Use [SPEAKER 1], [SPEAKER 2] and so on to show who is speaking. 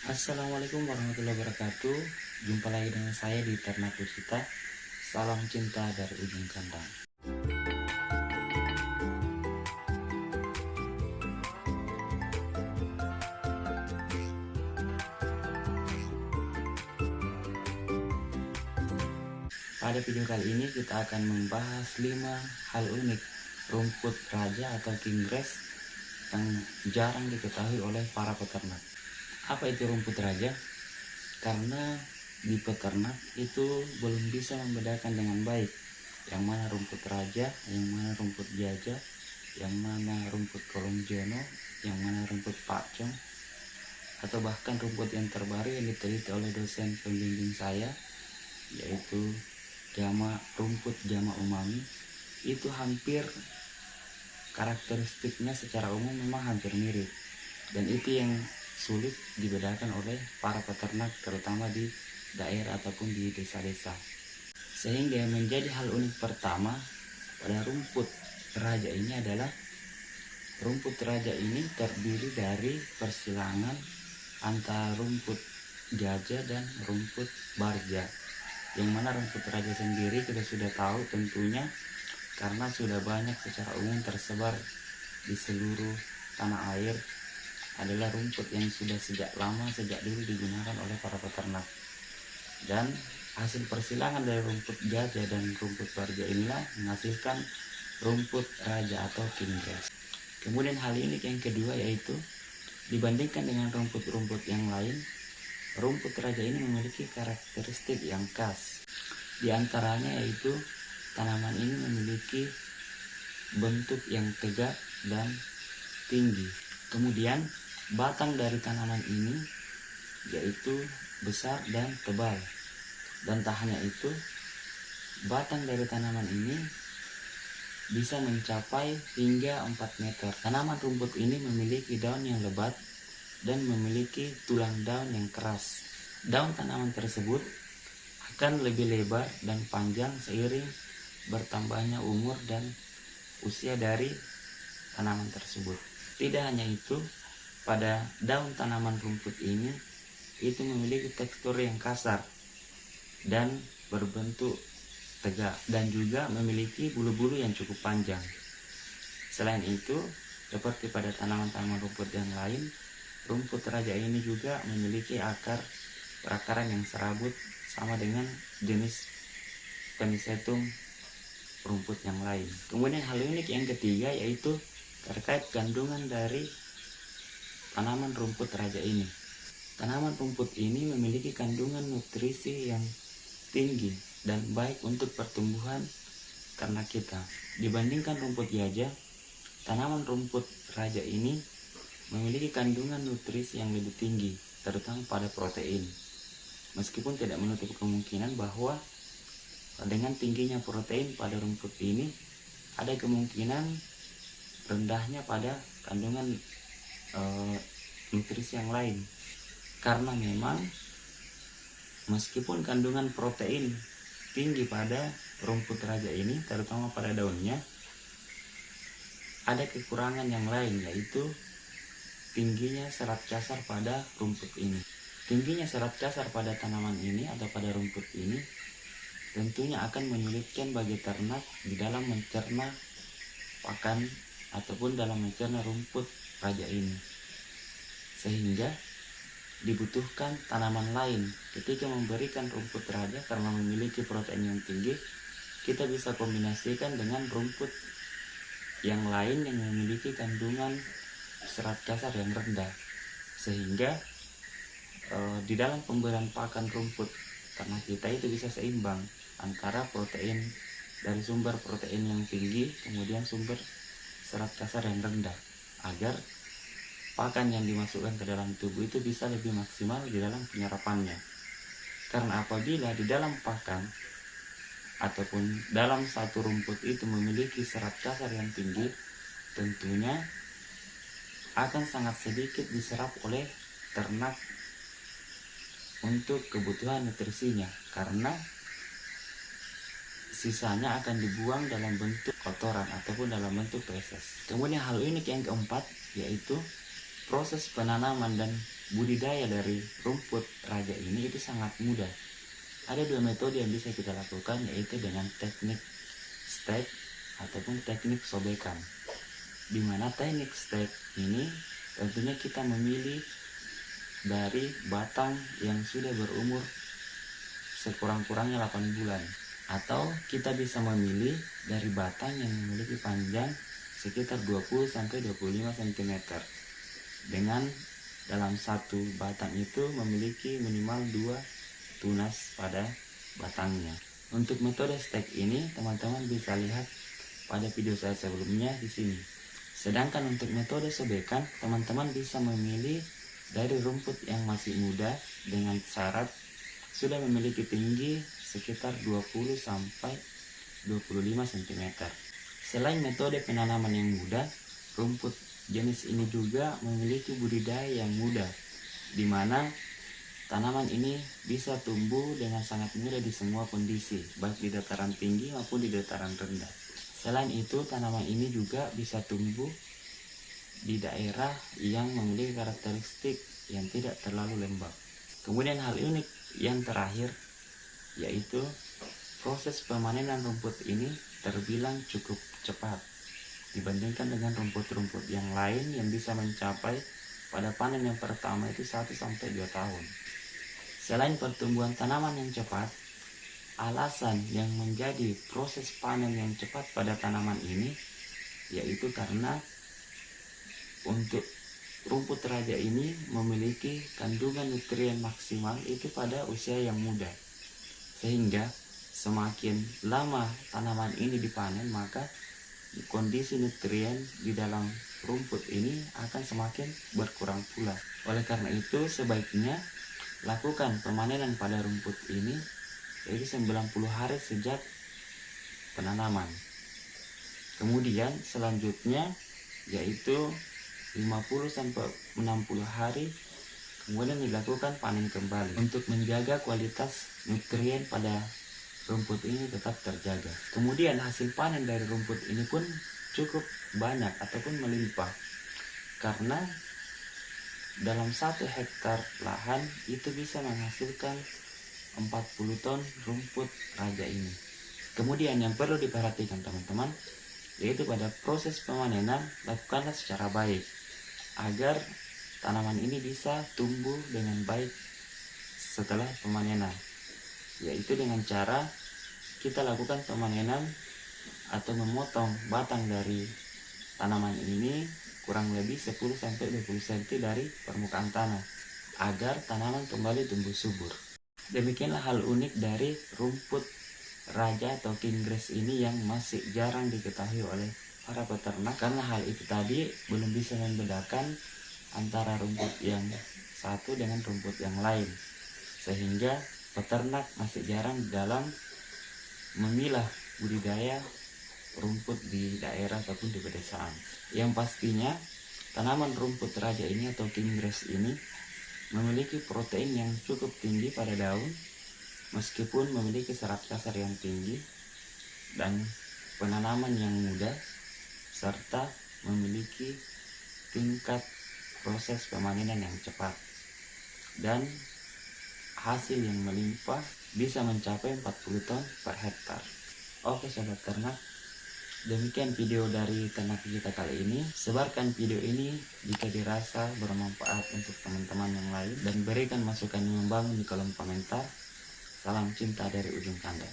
[SPEAKER 1] Assalamualaikum warahmatullahi wabarakatuh. Jumpa lagi dengan saya di Ternak Kita. Salam cinta dari ujung kandang. Pada video kali ini kita akan membahas 5 hal unik rumput raja atau king grass yang jarang diketahui oleh para peternak. Apa itu rumput raja? Karena di peternak itu belum bisa membedakan dengan baik yang mana rumput raja, yang mana rumput gajah, yang mana rumput kolonjono, yang mana rumput pakcong, atau bahkan rumput yang terbaru yang diteliti oleh dosen pembimbing saya, yaitu rumput jama umami. Itu hampir karakteristiknya secara umum memang hampir mirip, dan itu yang sulit dibedakan oleh para peternak terutama di daerah ataupun di desa-desa. Sehingga yang menjadi hal unik pertama pada rumput raja ini adalah rumput raja ini terdiri dari persilangan antara rumput gajah dan rumput barja. Yang mana rumput raja sendiri kita sudah tahu tentunya karena sudah banyak secara umum tersebar di seluruh tanah air, adalah rumput yang sudah sejak dulu digunakan oleh para peternak. Dan hasil persilangan dari rumput gajah dan rumput barja inilah menghasilkan rumput raja atau king grass. Kemudian hal ini yang kedua, yaitu dibandingkan dengan rumput-rumput yang lain, rumput raja ini memiliki karakteristik yang khas. Di antaranya yaitu tanaman ini memiliki bentuk yang tegak dan tinggi. Kemudian batang dari tanaman ini yaitu besar dan tebal. Dan tak hanya itu, batang dari tanaman ini bisa mencapai hingga 4 meter. Tanaman rumput ini memiliki daun yang lebat dan memiliki tulang daun yang keras. Daun tanaman tersebut akan lebih lebar dan panjang seiring bertambahnya umur dan usia dari tanaman tersebut. Tidak hanya itu, pada daun tanaman rumput ini itu memiliki tekstur yang kasar dan berbentuk tegak, dan juga memiliki bulu-bulu yang cukup panjang. Selain itu, seperti pada tanaman-tanaman rumput yang lain, rumput raja ini juga memiliki perakaran yang serabut sama dengan jenis Penicetum rumput yang lain. Kemudian hal unik yang ketiga yaitu terkait kandungan dari tanaman rumput raja ini. Tanaman rumput ini memiliki kandungan nutrisi yang tinggi dan baik untuk pertumbuhan ternak kita. Dibandingkan rumput gajah, tanaman rumput raja ini memiliki kandungan nutrisi yang lebih tinggi, terutama pada protein. Meskipun tidak menutup kemungkinan bahwa dengan tingginya protein pada rumput ini, ada kemungkinan rendahnya pada kandungan nutrisi yang lain. Karena memang meskipun kandungan protein tinggi pada rumput raja ini, terutama pada daunnya, ada kekurangan yang lain, yaitu tingginya serat kasar pada rumput ini. Tingginya serat kasar pada tanaman ini atau pada rumput ini tentunya akan menyulitkan bagi ternak di dalam mencerna pakan ataupun dalam mencerna rumput raja ini. Sehingga dibutuhkan tanaman lain ketika memberikan rumput raja. Karena memiliki protein yang tinggi, kita bisa kombinasikan dengan rumput yang lain yang memiliki kandungan serat kasar yang rendah, sehingga di dalam pemberian pakan rumput ternak kita itu bisa seimbang antara protein dari sumber protein yang tinggi kemudian sumber serat kasar yang rendah, agar pakan yang dimasukkan ke dalam tubuh itu bisa lebih maksimal di dalam penyerapannya. Karena apabila di dalam pakan ataupun dalam satu rumput itu memiliki serat kasar yang tinggi, tentunya akan sangat sedikit diserap oleh ternak untuk kebutuhan nutrisinya, karena sisanya akan dibuang dalam bentuk kotoran ataupun dalam bentuk feses. Kemudian hal unik yang keempat yaitu proses penanaman dan budidaya dari rumput raja ini itu sangat mudah. Ada dua metode yang bisa kita lakukan, yaitu dengan teknik stek ataupun teknik sobekan. Di mana teknik stek ini tentunya kita memilih dari batang yang sudah berumur sekurang-kurangnya 8 bulan. Atau kita bisa memilih dari batang yang memiliki panjang sekitar 20-25 cm. Dengan dalam satu batang itu memiliki minimal 2 tunas pada batangnya. Untuk metode stek ini teman-teman bisa lihat pada video saya sebelumnya di sini. Sedangkan untuk metode sobekan, teman-teman bisa memilih dari rumput yang masih muda dengan syarat sudah memiliki tinggi sekitar 20-25 cm. Selain metode penanaman yang mudah, rumput jenis ini juga memiliki budidaya yang mudah, di mana tanaman ini bisa tumbuh dengan sangat mudah di semua kondisi, baik di dataran tinggi maupun di dataran rendah. Selain itu, tanaman ini juga bisa tumbuh di daerah yang memiliki karakteristik yang tidak terlalu lembab. Kemudian hal unik yang terakhir, yaitu proses pemanenan rumput ini terbilang cukup cepat dibandingkan dengan rumput-rumput yang lain yang bisa mencapai pada panen yang pertama itu 1-2 tahun. Selain pertumbuhan tanaman yang cepat, alasan yang menjadi proses panen yang cepat pada tanaman ini yaitu karena untuk rumput raja ini memiliki kandungan nutrien maksimal itu pada usia yang muda. Sehingga semakin lama tanaman ini dipanen, maka kondisi nutrien di dalam rumput ini akan semakin berkurang pula. Oleh karena itu, sebaiknya lakukan pemanenan pada rumput ini yaitu 90 hari sejak penanaman. Kemudian selanjutnya yaitu 50-60 hari kemudian dilakukan panen kembali untuk menjaga kualitas nutrien pada rumput ini tetap terjaga. Kemudian hasil panen dari rumput ini pun cukup banyak ataupun melimpah, karena dalam 1 hektar lahan itu bisa menghasilkan 40 ton rumput raja ini. Kemudian yang perlu diperhatikan teman-teman, yaitu pada proses pemanenan lakukanlah secara baik agar tanaman ini bisa tumbuh dengan baik setelah pemanenan, yaitu dengan cara kita lakukan pemanenan atau memotong batang dari tanaman ini kurang lebih 10-20 cm dari permukaan tanah agar tanaman kembali tumbuh subur. Demikianlah hal unik dari rumput raja atau king grass ini yang masih jarang diketahui oleh para peternak, karena hal itu tadi belum bisa membedakan antara rumput yang satu dengan rumput yang lain, sehingga peternak masih jarang dalam memilah budidaya rumput di daerah ataupun di pedesaan. Yang pastinya tanaman rumput raja ini atau king grass ini memiliki protein yang cukup tinggi pada daun, meskipun memiliki serat kasar yang tinggi dan penanaman yang mudah, serta memiliki tingkat proses pemanenan yang cepat dan hasil yang melimpah bisa mencapai 40 ton per hektar. Oke sobat ternak, demikian video dari ternak kita kali ini. Sebarkan video ini jika dirasa bermanfaat untuk teman-teman yang lain, dan berikan masukan yang membangun di kolom komentar. Salam cinta dari ujung kandang.